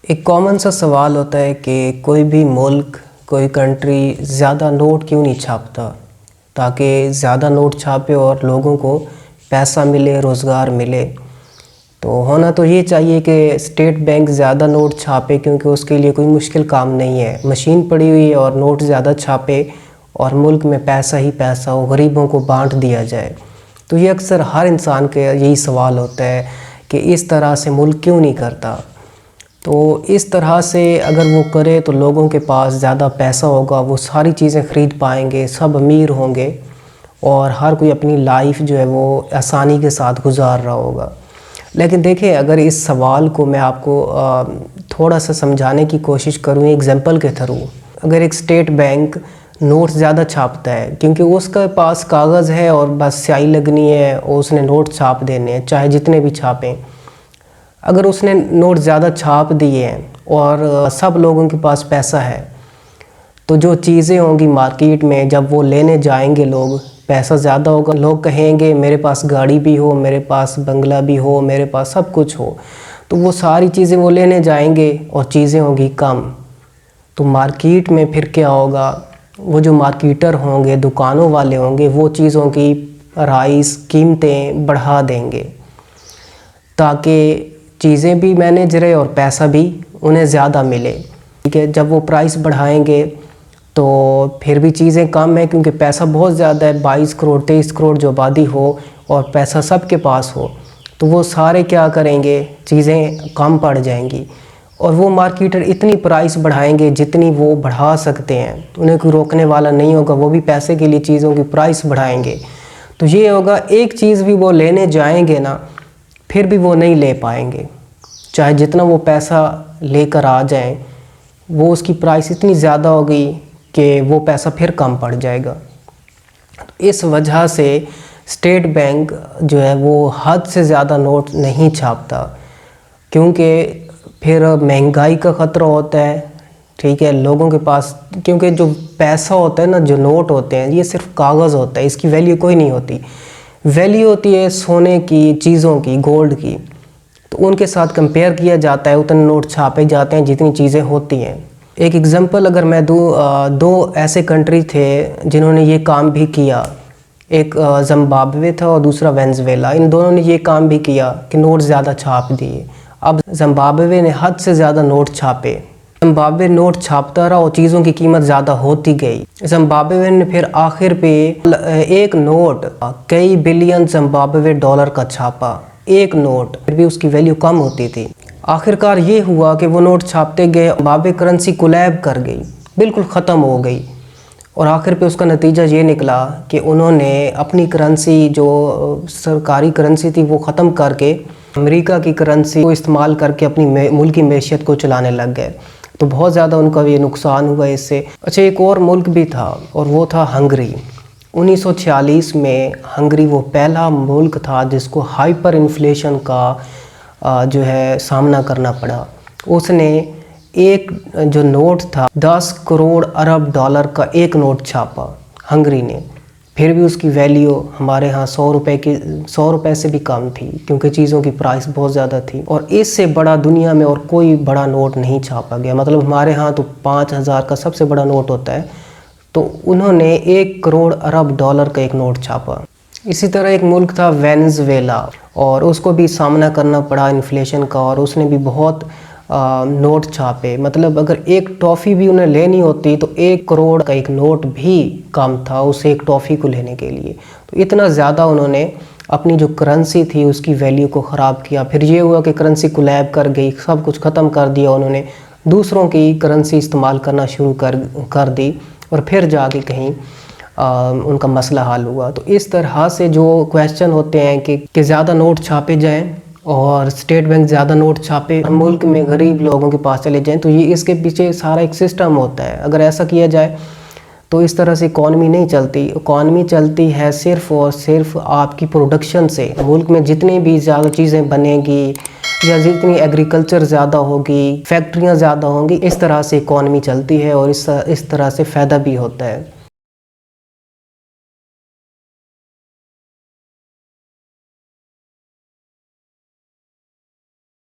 ایک کامن سا سوال ہوتا ہے کہ کوئی بھی ملک، کوئی کنٹری زیادہ نوٹ کیوں نہیں چھاپتا تاکہ زیادہ نوٹ چھاپے اور لوگوں کو پیسہ ملے، روزگار ملے۔ تو ہونا تو یہ چاہیے کہ اسٹیٹ بینک زیادہ نوٹ چھاپے، کیونکہ اس کے لیے کوئی مشکل کام نہیں ہے، مشین پڑی ہوئی ہے اور نوٹ زیادہ چھاپے اور ملک میں پیسہ ہی پیسہ ہو، غریبوں کو بانٹ دیا جائے۔ تو یہ اکثر ہر انسان کے یہی سوال ہوتا ہے کہ اس طرح سے ملک کیوں نہیں کرتا۔ تو اس طرح سے اگر وہ کرے تو لوگوں کے پاس زیادہ پیسہ ہوگا، وہ ساری چیزیں خرید پائیں گے، سب امیر ہوں گے اور ہر کوئی اپنی لائف جو ہے وہ آسانی کے ساتھ گزار رہا ہوگا۔ لیکن دیکھیں، اگر اس سوال کو میں آپ کو تھوڑا سا سمجھانے کی کوشش کروں ایگزامپل کے تھرو، اگر ایک اسٹیٹ بینک نوٹ زیادہ چھاپتا ہے کیونکہ اس کے پاس کاغذ ہے اور بس سیاہی لگنی ہے اور اس نے نوٹ چھاپ دینے ہیں، چاہے جتنے بھی چھاپیں۔ اگر اس نے نوٹ زیادہ چھاپ دیے ہیں اور سب لوگوں کے پاس پیسہ ہے، تو جو چیزیں ہوں گی مارکیٹ میں، جب وہ لینے جائیں گے لوگ، پیسہ زیادہ ہوگا، لوگ کہیں گے میرے پاس گاڑی بھی ہو، میرے پاس بنگلہ بھی ہو، میرے پاس سب کچھ ہو، تو وہ ساری چیزیں وہ لینے جائیں گے اور چیزیں ہوں گی کم۔ تو مارکیٹ میں پھر کیا ہوگا، وہ جو مارکیٹر ہوں گے، دکانوں والے ہوں گے، وہ چیزوں کی پرائس، قیمتیں بڑھا دیں گے تاکہ چیزیں بھی مینیج رہے اور پیسہ بھی انہیں زیادہ ملے۔ ٹھیک ہے، جب وہ پرائس بڑھائیں گے تو پھر بھی چیزیں کم ہیں، کیونکہ پیسہ بہت زیادہ ہے، 22 کروڑ 23 کروڑ جو آبادی ہو اور پیسہ سب کے پاس ہو، تو وہ سارے کیا کریں گے، چیزیں کم پڑ جائیں گی اور وہ مارکیٹر اتنی پرائس بڑھائیں گے جتنی وہ بڑھا سکتے ہیں، انہیں کوئی روکنے والا نہیں ہوگا، وہ بھی پیسے کے لیے چیزوں کی پرائس بڑھائیں گے۔ تو یہ ہوگا، ایک چیز بھی وہ لینے جائیں گے نا، پھر بھی وہ نہیں لے پائیں گے، چاہے جتنا وہ پیسہ لے کر آ جائیں، وہ اس کی پرائس اتنی زیادہ ہوگی کہ وہ پیسہ پھر کم پڑ جائے گا۔ اس وجہ سے اسٹیٹ بینک جو ہے وہ حد سے زیادہ نوٹ نہیں چھاپتا، کیونکہ پھر مہنگائی کا خطرہ ہوتا ہے۔ ٹھیک ہے، لوگوں کے پاس، کیونکہ جو پیسہ ہوتا ہے نا، جو نوٹ ہوتے ہیں، یہ صرف کاغذ ہوتا ہے، اس کی ویلیو کوئی نہیں ہوتی۔ ویلیو ہوتی ہے سونے کی، چیزوں کی، گولڈ کی، تو ان کے ساتھ کمپیئر کیا جاتا ہے، اتنے نوٹ چھاپے جاتے ہیں جتنی چیزیں ہوتی ہیں۔ ایک ایگزامپل اگر میں دوں، دو ایسے کنٹری تھے جنہوں نے یہ کام بھی کیا، ایک زمبابوے تھا اور دوسرا وینزویلا۔ ان دونوں نے یہ کام بھی کیا کہ نوٹ زیادہ چھاپ دیے۔ اب زمبابوے نے حد سے زیادہ نوٹ چھاپے، زمبابوے نوٹ چھاپتا رہا اور چیزوں کی قیمت زیادہ ہوتی گئی۔ زمبابوے نے پھر آخر پہ ایک نوٹ کئی بلین زمبابوے ڈالر کا چھاپا، ایک نوٹ، پھر بھی اس کی ویلیو کم ہوتی تھی۔ آخرکار یہ ہوا کہ وہ نوٹ چھاپتے گئے، زمبابوے کرنسی کولیب کر گئی، بالکل ختم ہو گئی، اور آخر پہ اس کا نتیجہ یہ نکلا کہ انہوں نے اپنی کرنسی، جو سرکاری کرنسی تھی، وہ ختم کر کے امریکہ کی کرنسی کو استعمال کر کے اپنی ملکی معیشت کو چلانے لگ گئے۔ تو بہت زیادہ ان کا یہ نقصان ہوا اس سے۔ اچھا، ایک اور ملک بھی تھا اور وہ تھا ہنگری۔ 1946 میں ہنگری وہ پہلا ملک تھا جس کو ہائپر انفلیشن کا جو ہے سامنا کرنا پڑا۔ اس نے ایک جو نوٹ تھا، 10 کروڑ ارب ڈالر کا ایک نوٹ چھاپا ہنگری نے، پھر بھی اس کی ویلیو ہمارے ہاں 100 روپے سے بھی کم تھی، کیونکہ چیزوں کی پرائس بہت زیادہ تھی، اور اس سے بڑا دنیا میں اور کوئی بڑا نوٹ نہیں چھاپا گیا۔ مطلب ہمارے ہاں تو 5000 کا سب سے بڑا نوٹ ہوتا ہے، تو انہوں نے 1 کروڑ ارب ڈالر کا ایک نوٹ چھاپا۔ اسی طرح ایک ملک تھا وینزویلا، اور اس کو بھی سامنا کرنا پڑا انفلیشن کا، اور اس نے بھی بہت نوٹ چھاپے۔ مطلب اگر ایک ٹافی بھی انہیں لینی ہوتی تو 1 کروڑ کا ایک نوٹ بھی کم تھا اس ایک ٹافی کو لینے کے لیے۔ تو اتنا زیادہ انہوں نے اپنی جو کرنسی تھی اس کی ویلیو کو خراب کیا۔ پھر یہ ہوا کہ کرنسی کولیب کر گئی، سب کچھ ختم کر دیا انہوں نے، دوسروں کی کرنسی استعمال کرنا شروع کر دی، اور پھر جا کے کہیں ان کا مسئلہ حل ہوا۔ تو اس طرح سے جو کویسچن ہوتے ہیں کہ زیادہ نوٹ چھاپے جائیں اور اسٹیٹ بینک زیادہ نوٹ چھاپے، ملک میں غریب لوگوں کے پاس چلے جائیں، تو یہ اس کے پیچھے سارا ایک سسٹم ہوتا ہے۔ اگر ایسا کیا جائے تو اس طرح سے اکانومی نہیں چلتی۔ اکانومی چلتی ہے صرف اور صرف آپ کی پروڈکشن سے۔ ملک میں جتنی بھی زیادہ چیزیں بنیں گی یا جتنی ایگریکلچر زیادہ ہوگی، فیکٹریاں زیادہ ہوں گی، اس طرح سے اکانومی چلتی ہے اور اس طرح سے فائدہ بھی ہوتا ہے۔